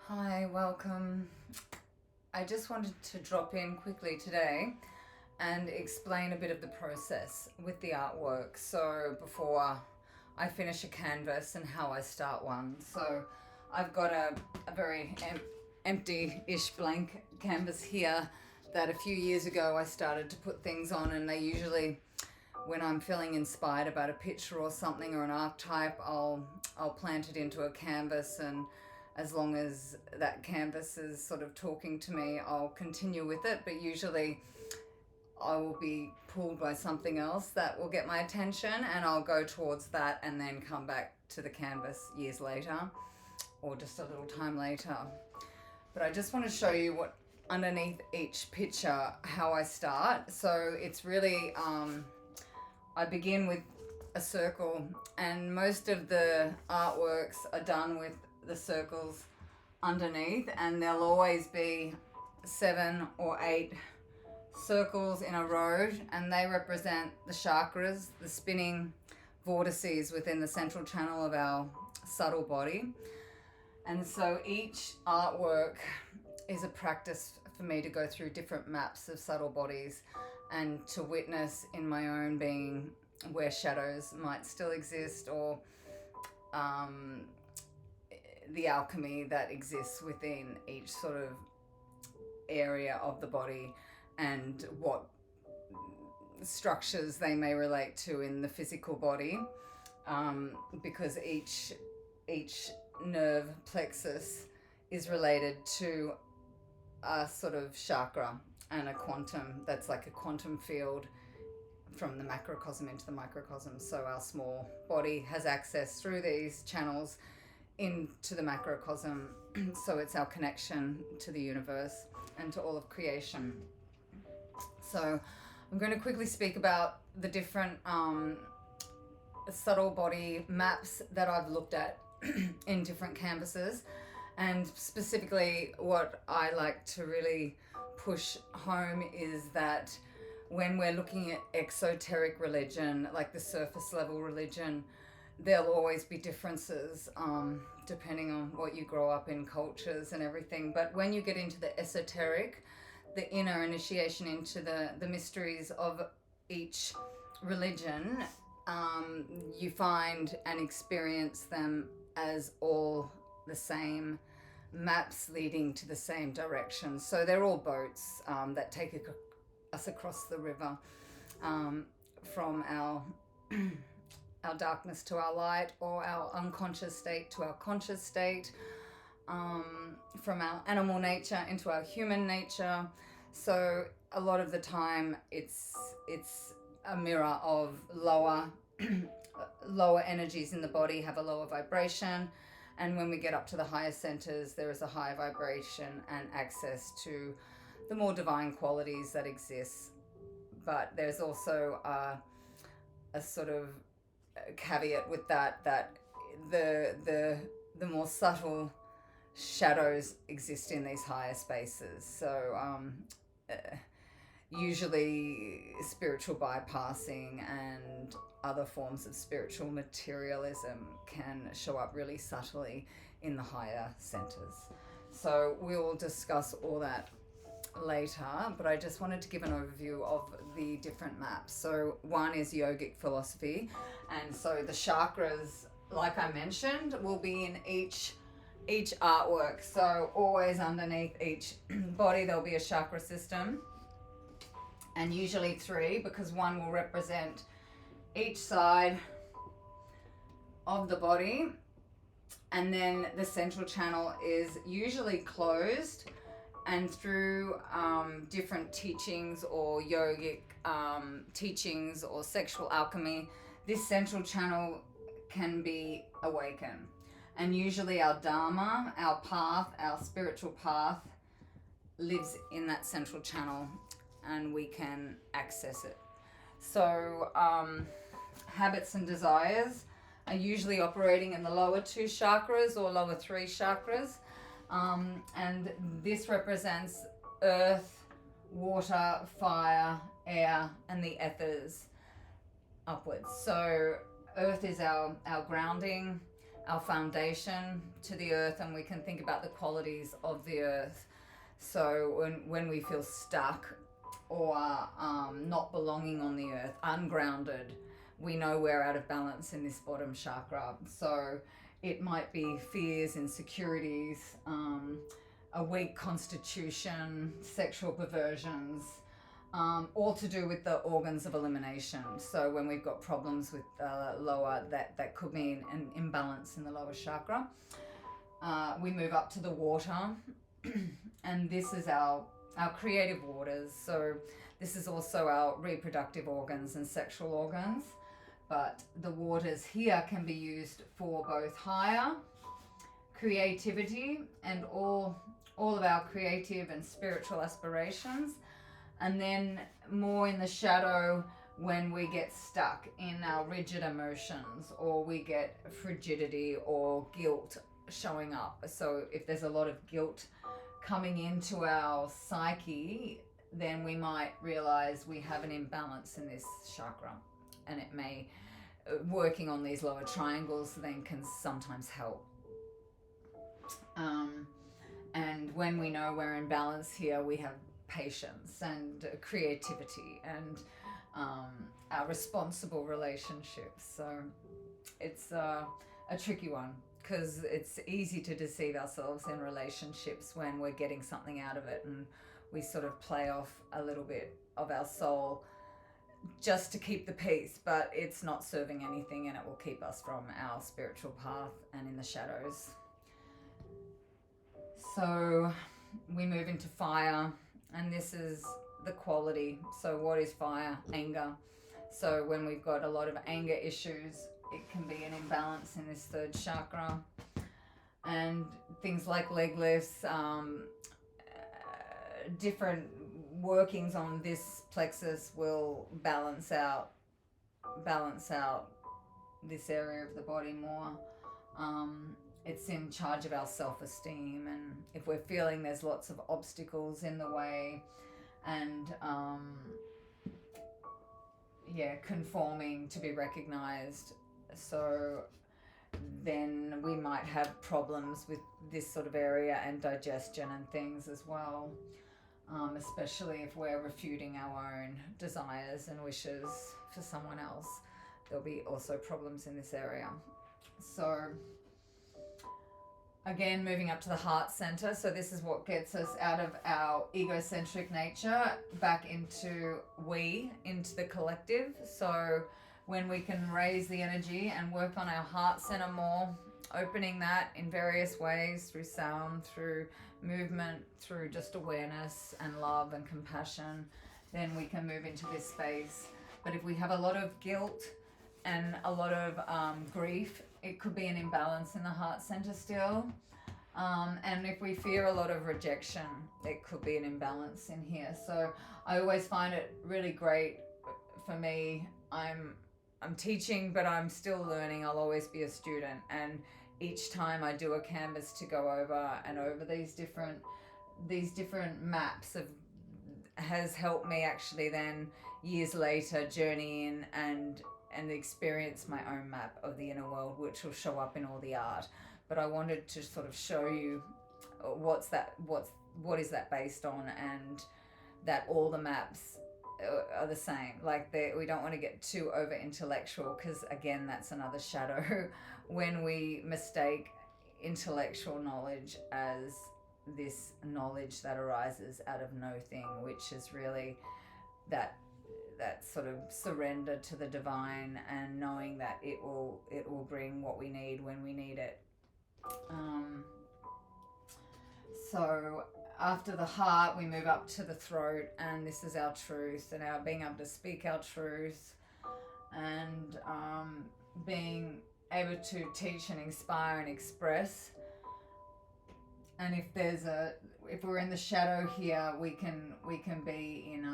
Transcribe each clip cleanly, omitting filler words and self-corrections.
Hi, welcome. I just wanted to drop in quickly today and explain a bit of the process with the artwork. So, before I finish a canvas and how I start one. So, I've got a very empty ish blank canvas here that a few years ago I started to put things on, and they usually, when I'm feeling inspired about a picture or something or an archetype, I'll plant it into a canvas, and as long as that canvas is sort of talking to me, I'll continue with it. But usually I will be pulled by something else that will get my attention, and I'll go towards that and then come back to the canvas years later or just a little time later. But I just want to show you what underneath each picture, how I start. So it's really, I begin with a circle, and most of the artworks are done with the circles underneath, and there'll always be 7 or 8 circles in a row, and they represent the chakras, the spinning vortices within the central channel of our subtle body. And so each artwork is a practice for me to go through different maps of subtle bodies and to witness in my own being where shadows might still exist, or the alchemy that exists within each sort of area of the body, and what structures they may relate to in the physical body, because each nerve plexus is related to a sort of chakra and a quantum that's like a quantum field from the macrocosm into the microcosm. So our small body has access through these channels into the macrocosm. So it's our connection to the universe and to all of creation. So I'm going to quickly speak about the different subtle body maps that I've looked at in different canvases, and specifically what I like to really push home is that when we're looking at exoteric religion, like the surface level religion, there'll always be differences depending on what you grow up in, cultures and everything. But when you get into the esoteric, the inner initiation into the mysteries of each religion, you find and experience them as all the same maps leading to the same direction. So they're all boats that take us across the river, from our our darkness to our light, or our unconscious state to our conscious state, from our animal nature into our human nature. So a lot of the time it's a mirror of lower lower energies in the body have a lower vibration, and when we get up to the higher centers, there is a higher vibration and access to the more divine qualities that exist. But there's also a sort of caveat with that the more subtle shadows exist in these higher spaces. So usually spiritual bypassing and other forms of spiritual materialism can show up really subtly in the higher centers. So we'll discuss all that later, but I just wanted to give an overview of the different maps. So one is yogic philosophy, and so the chakras, like I mentioned, will be in each artwork. So always underneath each body there'll be a chakra system, and usually 3, because one will represent each side of the body. And then the central channel is usually closed, and through different teachings or yogic teachings or sexual alchemy, this central channel can be awakened. And usually our dharma, our path, our spiritual path lives in that central channel, and we can access it. So habits and desires are usually operating in the lower 2 chakras or lower 3 chakras. And this represents earth, water, fire, air, and the ethers upwards. So earth is our grounding, our foundation to the earth, and we can think about the qualities of the earth. So when we feel stuck or not belonging on the earth, ungrounded, we know we're out of balance in this bottom chakra. So it might be fears, insecurities, a weak constitution, sexual perversions, all to do with the organs of elimination. So when we've got problems with lower, that could mean an imbalance in the lower chakra. We move up to the water, and this is our creative waters. So this is also our reproductive organs and sexual organs. But the waters here can be used for both higher creativity and all of our creative and spiritual aspirations, and then more in the shadow when we get stuck in our rigid emotions, or we get frigidity or guilt showing up. So if there's a lot of guilt coming into our psyche, then we might realize we have an imbalance in this chakra, and it may, working on these lower triangles then can sometimes help. And when we know we're in balance here, we have patience and creativity and our responsible relationships. So it's a tricky one, because it's easy to deceive ourselves in relationships when we're getting something out of it, and we sort of play off a little bit of our soul just to keep the peace, but it's not serving anything, and it will keep us from our spiritual path and in the shadows. So we move into fire, and this is the quality. So what is fire? Anger. So when we've got a lot of anger issues, it can be an imbalance in this third chakra. And things like leg lifts, different workings on this plexus will balance out this area of the body more. It's in charge of our self-esteem, and if we're feeling there's lots of obstacles in the way, and conforming to be recognized, so then we might have problems with this sort of area and digestion and things as well, especially if we're refuting our own desires and wishes for someone else. There'll be also problems in this area. So again, moving up to the heart center. So this is what gets us out of our egocentric nature back into the collective. So when we can raise the energy and work on our heart center more, opening that in various ways, through sound, through movement, through just awareness and love and compassion, then we can move into this space. But if we have a lot of guilt and a lot of grief, it could be an imbalance in the heart center still. And if we fear a lot of rejection, it could be an imbalance in here. So I always find it really great for me. I'm teaching, but I'm still learning. I'll always be a student. And each time I do a canvas to go over these different maps has helped me actually then years later journey in and experience my own map of the inner world, which will show up in all the art. But I wanted to sort of show you what is that based on, and that all the maps are the same. Like we don't want to get too over intellectual, because again, that's another shadow when we mistake intellectual knowledge as this knowledge that arises out of no thing, which is really that sort of surrender to the divine and knowing that it will bring what we need when we need it. So after the heart, we move up to the throat, and this is our truth and our being able to speak our truth, and being able to teach and inspire and express. And if we're in the shadow here, we can be in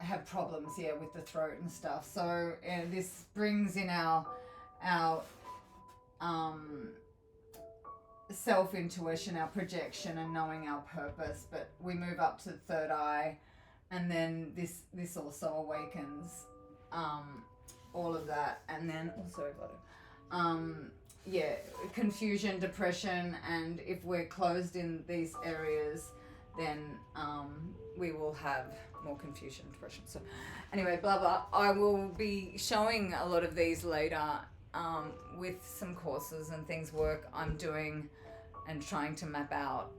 have problems with the throat and stuff. So this brings in our self-intuition, our projection, and knowing our purpose. But we move up to the third eye, and then this also awakens all of that. And then, oh, sorry, Vlado. Yeah, confusion, depression, and if we're closed in these areas, then we will have more confusion, depression. So anyway, blah, blah. I will be showing a lot of these later with some courses and things work I'm doing and trying to map out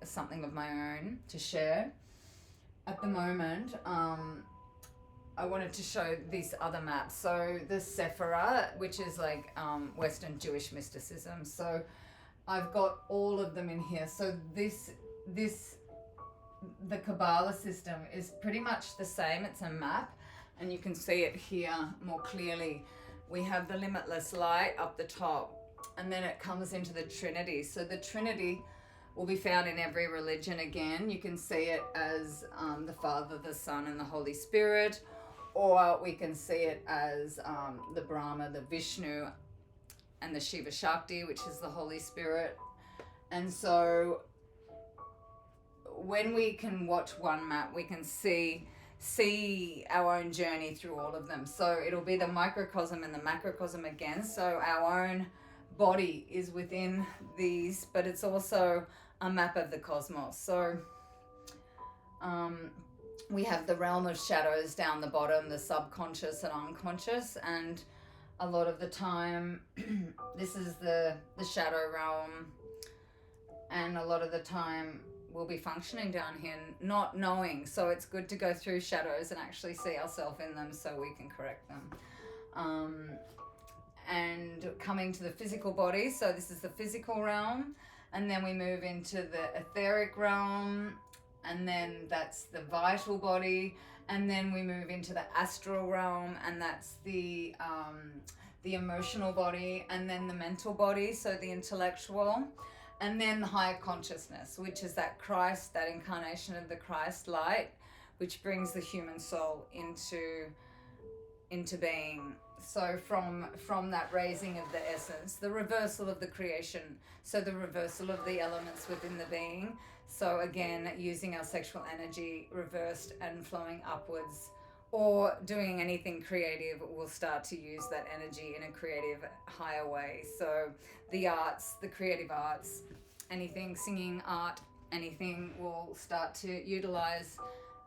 something of my own to share. At the moment, I wanted to show these other maps. So the Sephira, which is like Western Jewish mysticism. So I've got all of them in here. So the Kabbalah system is pretty much the same. It's a map, and you can see it here more clearly. We have the limitless light up the top, and then it comes into the Trinity. So the Trinity will be found in every religion again. You can see it as the Father, the Son, and the Holy Spirit, or we can see it as the Brahma, the Vishnu, and the Shiva Shakti, which is the Holy Spirit. And so when we can watch one map, we can see our own journey through all of them. So it'll be the microcosm and the macrocosm again. So our own body is within these, but it's also a map of the cosmos. So we have the realm of shadows down the bottom, the subconscious and unconscious, and a lot of the time this is the shadow realm, and a lot of the time we'll be functioning down here not knowing. So it's good to go through shadows and actually see ourselves in them so we can correct them. And coming to the physical body, so this is the physical realm, and then we move into the etheric realm, and then that's the vital body, and then we move into the astral realm, and that's the emotional body, and then the mental body, so the intellectual, and then the higher consciousness, which is that Christ, that incarnation of the Christ light, which brings the human soul into being. So from that raising of the essence, the reversal of the creation, so the reversal of the elements within the being. So again, using our sexual energy reversed and flowing upwards, or doing anything creative, we'll start to use that energy in a creative, higher way. So the arts, the creative arts, anything, singing, art, anything, will start to utilize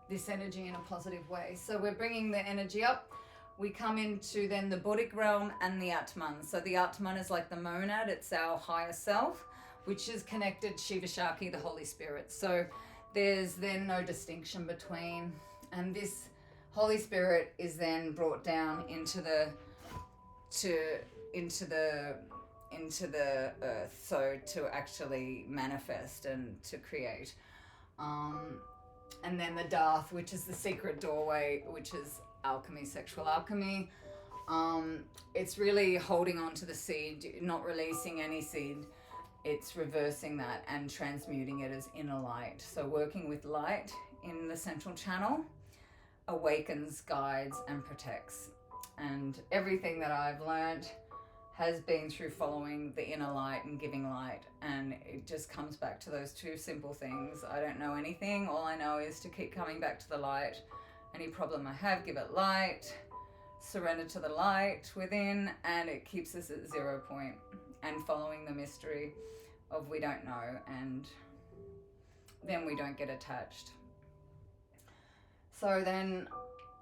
this energy in a positive way. So we're bringing the energy up. We come into then the Buddhic realm and the Atman. So the Atman is like the monad, it's our higher self, which is connected Shiva Shakti, the Holy Spirit. So there's then no distinction between, and this Holy Spirit is then brought down into the earth, so to actually manifest and to create. And then the Darth, which is the secret doorway, which is alchemy, sexual alchemy. It's really holding on to the seed, not releasing any seed. It's reversing that and transmuting it as inner light. So working with light in the central channel awakens, guides, and protects. And everything that I've learned has been through following the inner light and giving light, and it just comes back to those two simple things. I don't know anything. All I know is to keep coming back to the light. Any problem I have, give it light, surrender to the light within, and it keeps us at 0 point, and following the mystery of we don't know, and then we don't get attached. So then,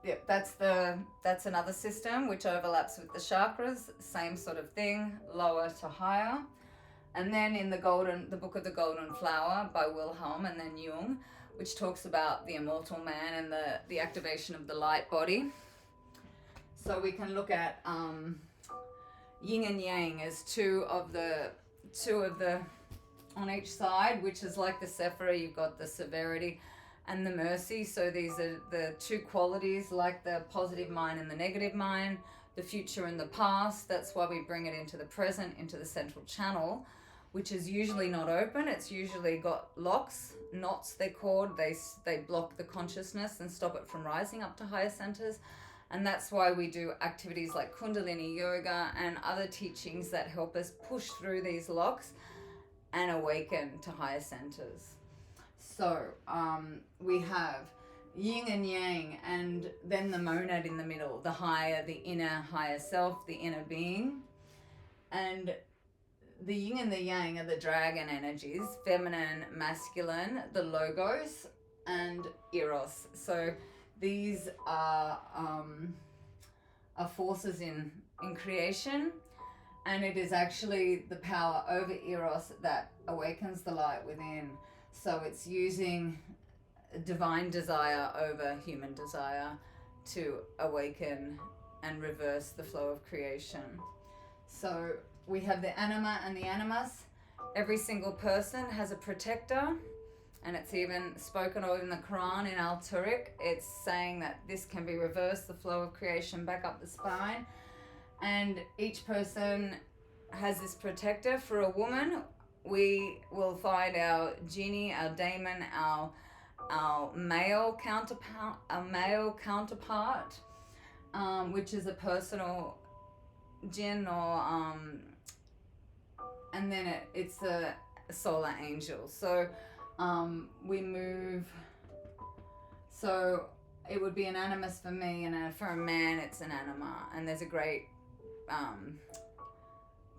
yep, that's another system which overlaps with the chakras, same sort of thing, lower to higher. And then in the Book of the Golden Flower by Wilhelm and then Jung, which talks about the immortal man and the activation of the light body. So we can look at yin and yang as two of the on each side, which is like the Sephira. You've got the severity and the mercy. So these are the two qualities, like the positive mind and the negative mind, the future and the past. That's why we bring it into the present, into the central channel, which is usually not open. It's usually got locks, knots they're called. They block the consciousness and stop it from rising up to higher centers. And that's why we do activities like Kundalini yoga and other teachings that help us push through these locks and awaken to higher centers. So we have yin and yang, and then the monad in the middle, the higher, the inner higher self, the inner being. And the yin and the yang are the dragon energies, feminine, masculine, the logos, and eros. So these are forces in creation, and it is actually the power over eros that awakens the light within. So it's using divine desire over human desire to awaken and reverse the flow of creation. So we have the anima and the animus. Every single person has a protector, and it's even spoken of in the Quran in Al-Tariq. It's saying that this can be reversed, the flow of creation back up the spine. And each person has this protector. For a woman, we will find our genie, our daemon, our male counterpart, which is a personal jinn, or and then it's a solar angel. So we move. So it would be an animus for me, and for a man it's an anima. And there's a great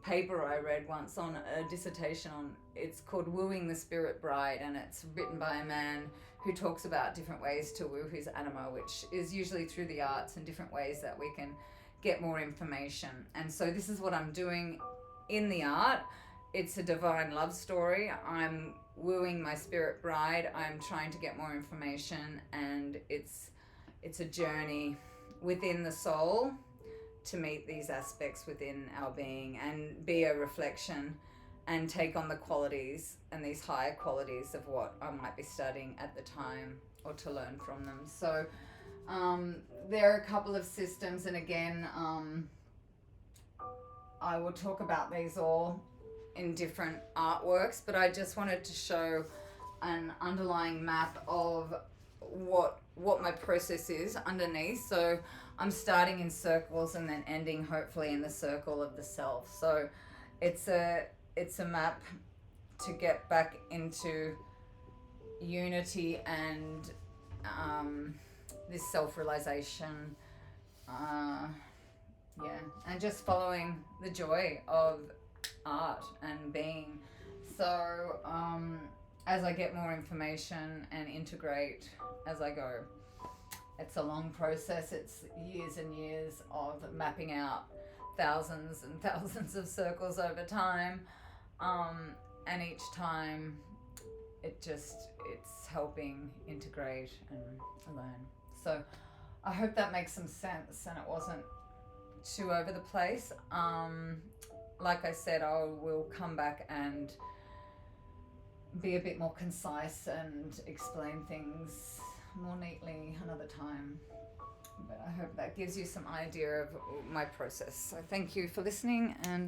paper I read once on a dissertation on, it's called Wooing the Spirit Bride, and it's written by a man who talks about different ways to woo his anima, which is usually through the arts and different ways that we can get more information. And so this is what I'm doing in the art. It's a divine love story. I'm wooing my spirit bride. I'm trying to get more information, and it's a journey within the soul to meet these aspects within our being and be a reflection and take on the qualities and these higher qualities of what I might be studying at the time, or to learn from them. So there are a couple of systems, and again, I will talk about these all in different artworks, but I just wanted to show an underlying map of what my process is underneath. So I'm starting in circles and then ending hopefully in the circle of the self. So it's a map to get back into unity and this self-realization, and just following the joy of art and being. So as I get more information and integrate as I go, it's a long process. It's years and years of mapping out thousands and thousands of circles over time, and each time it's helping integrate and learn. So I hope that makes some sense and it wasn't too over the place. Like I said, I will come back and be a bit more concise and explain things more neatly another time. But I hope that gives you some idea of my process. So thank you for listening, and